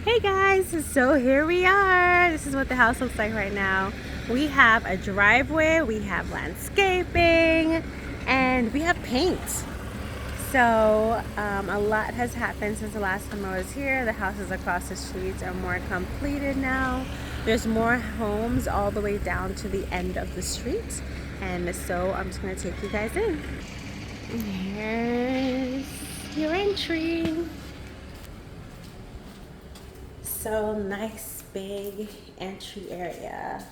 Hey guys, so here we are. This is what the house looks like right now. We have a driveway, we have landscaping, and we have paint. So a lot has happened since the last time I was here. The houses across the streets are more completed now. There's more homes all the way down to the end of the street. And so I'm just gonna take you guys in. Here's your entry. So nice big entry area.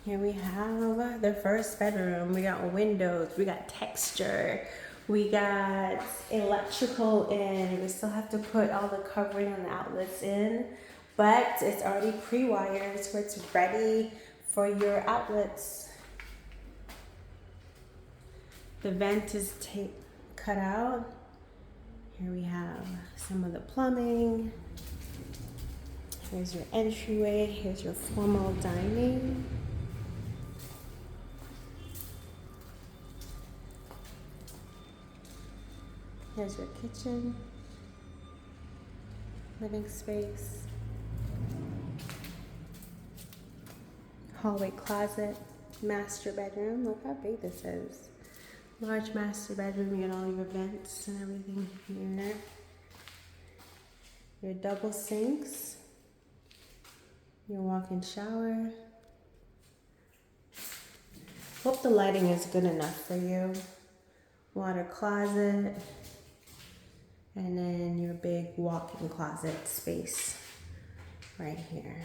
Here we have the first bedroom. We got windows, we got texture, we got electrical in. We still have to put all the covering and the outlets in, but it's already pre-wired, so it's ready for your outlets. The vent is cut out. Here we have some of the plumbing. Here's your entryway, here's your formal dining. Here's your kitchen, living space, hallway closet, master bedroom. Look how big this is. Large master bedroom, you get all your vents and everything here. Your double sinks, your walk-in shower. Hope the lighting is good enough for you. Water closet, and then your big walk-in closet space right here.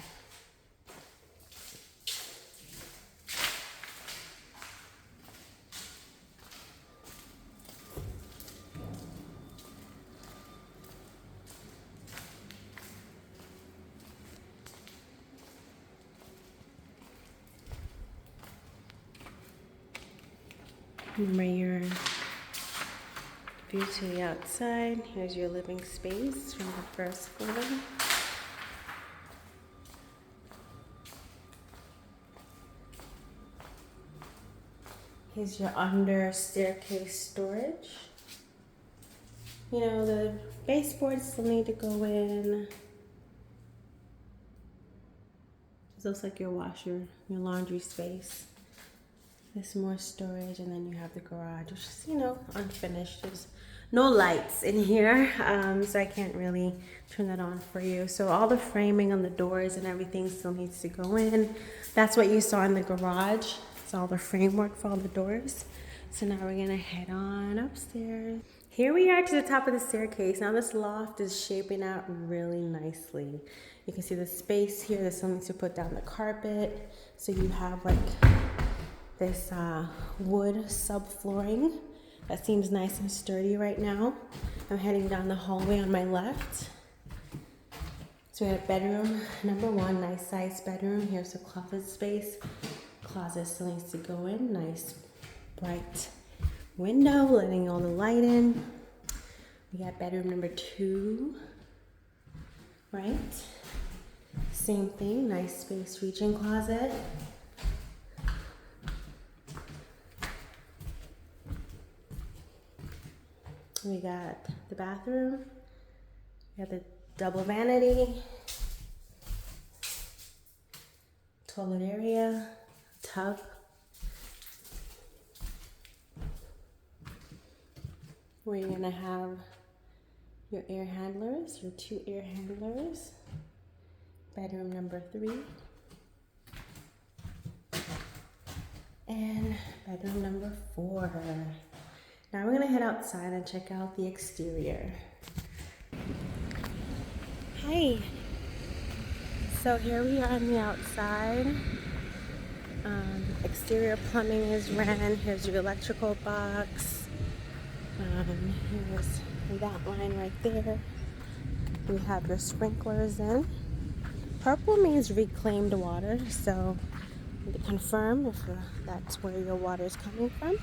Remember your view to the outside. Here's your living space from the first floor. Here's your under staircase storage. You know, the baseboards still need to go in. This looks like your washer, your laundry space. There's more storage, and then you have the garage, which is, you know, unfinished. There's no lights in here, so I can't really turn that on for you. So all the framing on the doors and everything still needs to go in. That's what you saw in the garage. It's all the framework for all the doors. So now we're gonna head on upstairs. Here we are to the top of the staircase. Now this loft is shaping out really nicely. You can see the space here. There's something to put down the carpet. So you have like this wood subflooring that seems nice and sturdy right now. I'm heading down the hallway on my left. So we have bedroom number one, nice size bedroom. Here's the closet space. Closet still needs to go in. Nice bright window, letting all the light in. We got bedroom number two, right? Same thing, nice space reaching closet. We got the bathroom, we got the double vanity, toilet area, tub. Where you're gonna have your air handlers, your two air handlers. Bedroom number three. And bedroom number four. Now we're gonna head outside and check out the exterior. Hi. So here we are on the outside. Exterior plumbing is ran. Here's your electrical box. Here's that line right there. We have your sprinklers in. Purple means reclaimed water, so you need to confirm if that's where your water is coming from.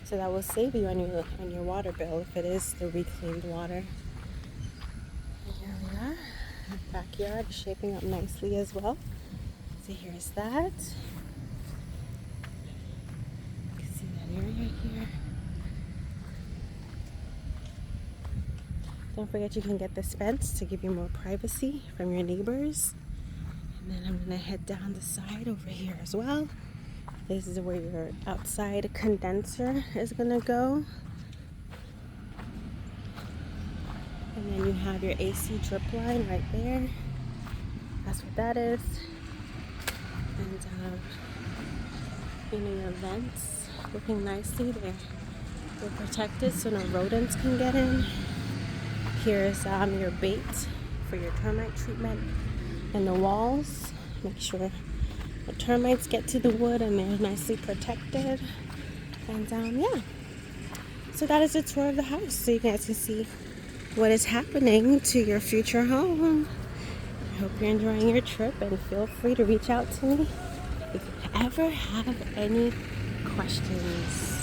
So that will save you on your water bill if it is the reclaimed water. And here we are. Our backyard is shaping up nicely as well. So here's that. You can see that area here. Don't forget you can get this fence to give you more privacy from your neighbors. And then I'm gonna head down the side over here as well. This is where your outside condenser is gonna go. And then you have your AC drip line right there. That's what that is. And your vents looking nicely. They're protected so no rodents can get in. Here's your bait for your termite treatment in the walls. Make sure the termites get to the wood and they're nicely protected. And yeah, so that is a tour of the house, so you guys can see what is happening to your future home. I hope you're enjoying your trip, and feel free to reach out to me if you ever have any questions.